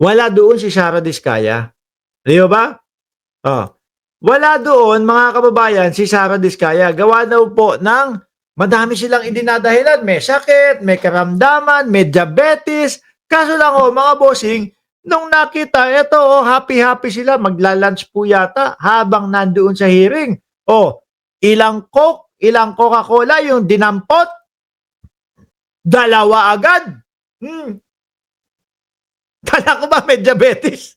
Wala doon si Sara Diskaya. Di ba? Oh. Wala doon, mga kababayan, si Sara Diskaya. Gawa daw po ng madami silang idinadahilan. May sakit, may karamdaman, may diabetes. Kaso lang mga bossing, nung nakita, eto happy-happy sila. Magla-lunch po yata habang nandoon sa hearing. Ilang Coke, ilang Coca-Cola yung dinampot. Dalawa agad. Kala ko ba may diabetes?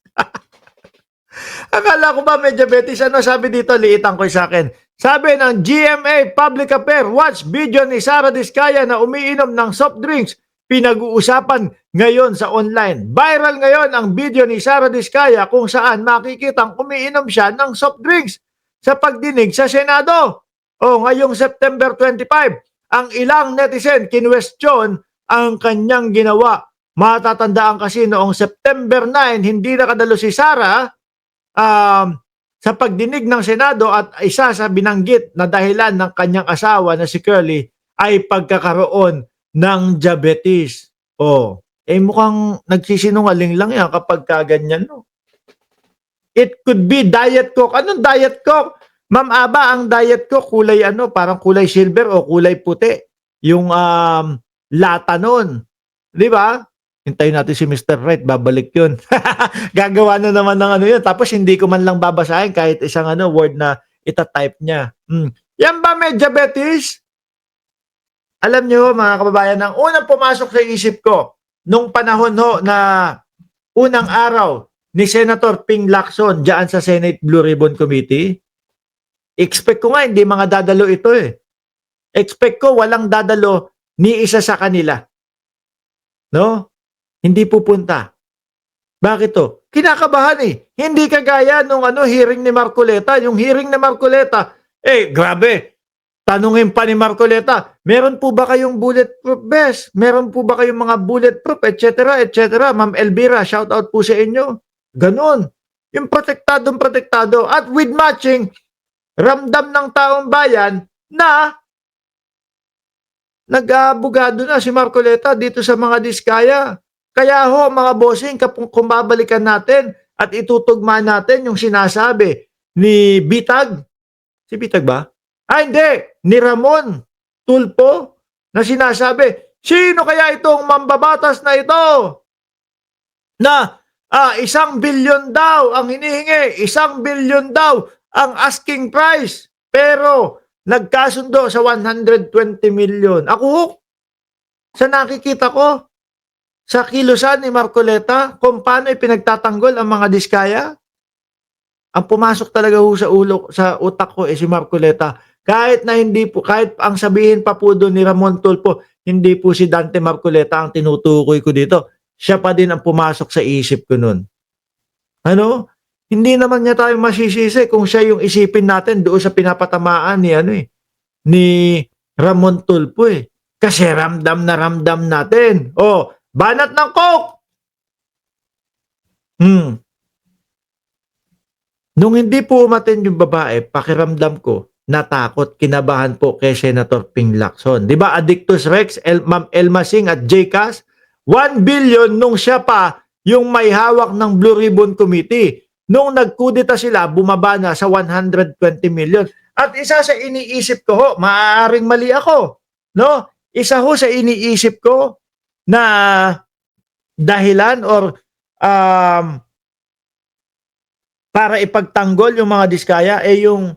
Akala ko ba may diabetes? Ano sabi dito? Liitan ko sa akin. Sabi ng GMA Public Affairs, watch video ni Sara Diskaya na umiinom ng soft drinks. Pinag-uusapan ngayon sa online. Viral ngayon ang video ni Sara Diskaya kung saan makikitang umiinom siya ng soft drinks sa pagdinig sa Senado. Ngayong September 25, ang ilang netizen kinwestiyon ang kanyang ginawa. Matatandaan kasi noong September 9, hindi nakadalo si Sara sa pagdinig ng Senado at isa sa binanggit na dahilan ng kanyang asawa na si Curly ay pagkakaroon ng diabetes. Mukhang nagsisinungaling lang yan kapag kaganyan, no? It could be Diet Coke. Anong Diet Coke? Ma'am Aba, ang Diet Coke kulay parang kulay silver o kulay puti. Yung lata nun. Di ba? Hintayin natin si Mr. Right, babalik yun. Gagawa na naman ng yun. Tapos hindi ko man lang babasahin kahit isang word na itatype niya. Yan ba may diabetes? Alam nyo mga kababayan, ang unang pumasok sa isip ko nung panahon na unang araw ni Senator Ping Lacson dyan sa Senate Blue Ribbon Committee, expect ko nga hindi mga dadalo ito Expect ko walang dadalo ni isa sa kanila. No? Hindi pupunta. Bakit to? Kinakabahan Hindi kagaya nung hearing ni Marcoleta. Yung hearing ni Marcoleta, grabe. Tanungin pa ni Marcoleta, meron po ba kayong bulletproof vest? Meron po ba kayong mga bulletproof, etc., etc.? Ma'am Elvira, shout out po sa inyo. Ganon. Yung protektado. At with matching, ramdam ng taong bayan na nag-abogado na si Marcoleta dito sa mga Diskaya. Kaya mga bossing, kung babalikan natin at itutugma natin yung sinasabi ni Bitag. Si Bitag ba? Hindi. Ni Ramon Tulfo na sinasabi, sino kaya itong mambabatas na ito? Na 1 billion daw ang hinihingi. 1 billion daw ang asking price. Pero nagkasundo sa 120 million. Ako, sa nakikita ko, sa kilusan ni Marcoleta, kung paano ipinagtatanggol ang mga Diskaya, ang pumasok talaga sa utak ko si Marcoleta. Kahit ang sabihin pa po doon ni Ramon Tulfo, hindi po si Dante Marcoleta ang tinutukoy ko dito. Siya pa din ang pumasok sa isip ko noon. Hindi naman niya tayo masisisi kung siya yung isipin natin doon sa pinapatamaan ni Ramon Tulfo Kasi ramdam na ramdam natin. Banat ng Coke! Nung hindi po umaten yung babae, pakiramdam ko, natakot, kinabahan po kay Senator Ping Lacson. Di ba, Addictus Rex, Ma'am Elma Sing at JCAS, 1 billion nung siya pa yung may hawak ng Blue Ribbon Committee. Nung nagkudita sila, bumaba na sa 120 million. At isa sa iniisip ko, maaaring mali ako. No? Isa sa iniisip ko na dahilan or para ipagtanggol yung mga Diskaya yung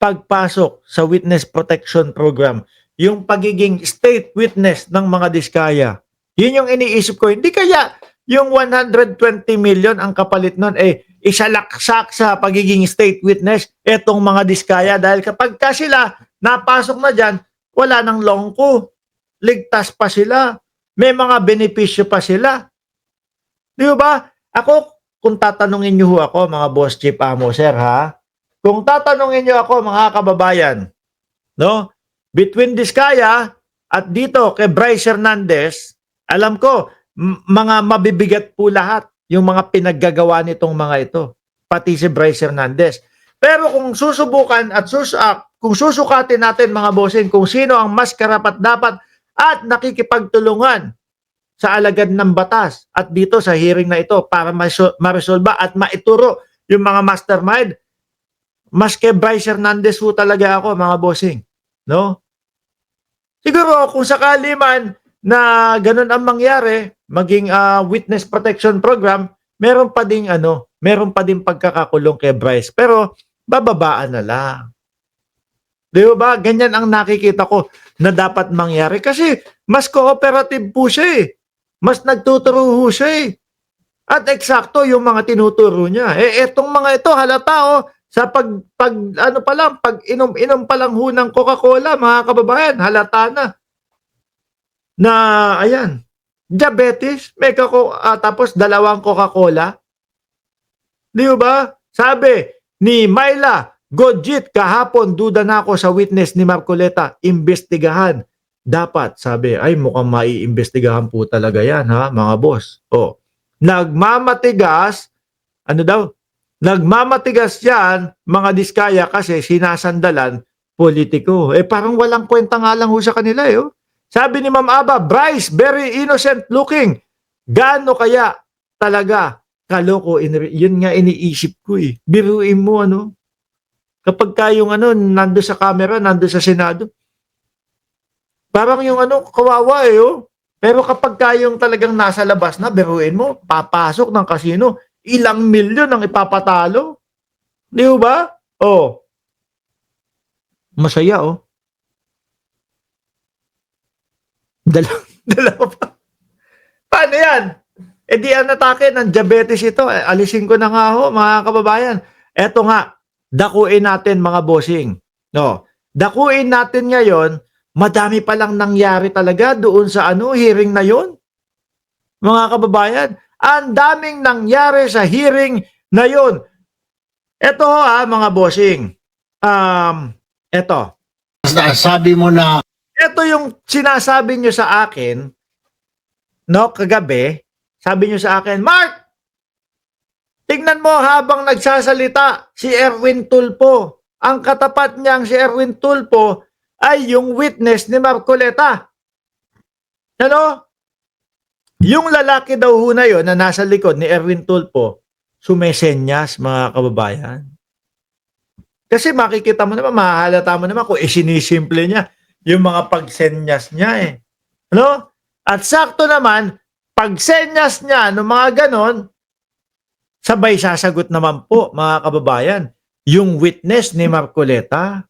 pagpasok sa Witness Protection Program, yung pagiging state witness ng mga Diskaya. Yun yung iniisip ko. Hindi kaya yung 120 million ang kapalit nun isalaksak sa pagiging state witness etong mga Diskaya dahil kapag sila napasok na dyan, wala nang longko. Ligtas pa sila. May mga benepisyo pa sila. Di ba? Ako, kung tatanungin niyo ako, mga boss chief amo, sir, kung tatanungin niyo ako, mga kababayan, no? Between Diskaya at dito kay Bryce Hernandez, alam ko, mga mabibigat po lahat yung mga pinaggagawa nitong mga ito. Pati si Bryce Hernandez. Pero kung susubukan at kung susukatin natin mga bossing kung sino ang mas karapat-dapat at nakikipagtulungan sa alagad ng batas at dito sa hearing na ito para maresolba at maituro yung mga mastermind. Mas kay Bryce Hernandez po talaga ako, mga bossing. No? Siguro kung sakali man na ganun ang mangyari, maging witness protection program, meron pa ding meron pa ding pagkakakulong kay Bryce. Pero bababaan na lang. Di ba? Ganyan ang nakikita ko na dapat mangyari. Kasi mas cooperative po siya eh. Mas nagtuturo ho siya eh. At eksakto yung mga tinuturo niya. Etong mga ito, halata sa pag inom-inom pa lang ho ng Coca-Cola, mga kababayan, halata na ayan, diabetes, tapos dalawang Coca-Cola. Di ba? Sabi ni Myla Godjit kahapon, duda na ako sa witness ni Marcoleta, imbestigahan. Dapat, sabi, ay mukhang maiimbestigahan po talaga yan, ha, mga boss. Nagmamatigas, nagmamatigas yan, mga diskaya kasi sinasandalan politiko. Parang walang kwenta nga lang ho sa kanila, Sabi ni Ma'am Aba, Bryce, very innocent looking. Gaano kaya talaga kaloko? Yun nga iniisip ko eh. Biruin mo, kapag kayong nando sa camera, nando sa Senado, parang yung kawawa Pero kapag kayong talagang nasa labas na, biruin mo, papasok ng kasino, ilang milyon ang ipapatalo. Di ba? Masaya Dalawa pa. Paano yan? Di ang atake ng diabetes ito. Alisin ko na nga mga kababayan. Eto nga, dakuin natin mga bossing. Dakuin natin ngayon, madami palang nangyari talaga doon sa hearing na yon. Mga kababayan, ang daming nangyari sa hearing na yon. Eto mga bossing. Eto. Sabi mo na Ito yung sinasabi nyo sa akin, kagabi, sabi nyo sa akin, Mark, tignan mo habang nagsasalita si Erwin Tulfo. Ang katapat niyang si Erwin Tulfo ay yung witness ni Marcoleta. Yung lalaki daw na yun na nasa likod ni Erwin Tulfo, sumesenyas, mga kababayan. Kasi makikita mo naman, mahahalata mo naman kung isinisimple niya yung mga pagsenyas niya At sakto naman, pagsenyas niya ng mga ganon, sabay sasagot naman po, mga kababayan, yung witness ni Marcoleta.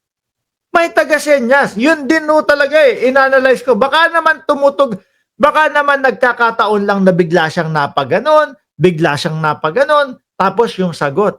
May taga-senyas. Yun din talaga inanalyze ko. Baka naman baka naman nagkakataon lang na bigla siyang napaganon, tapos yung sagot.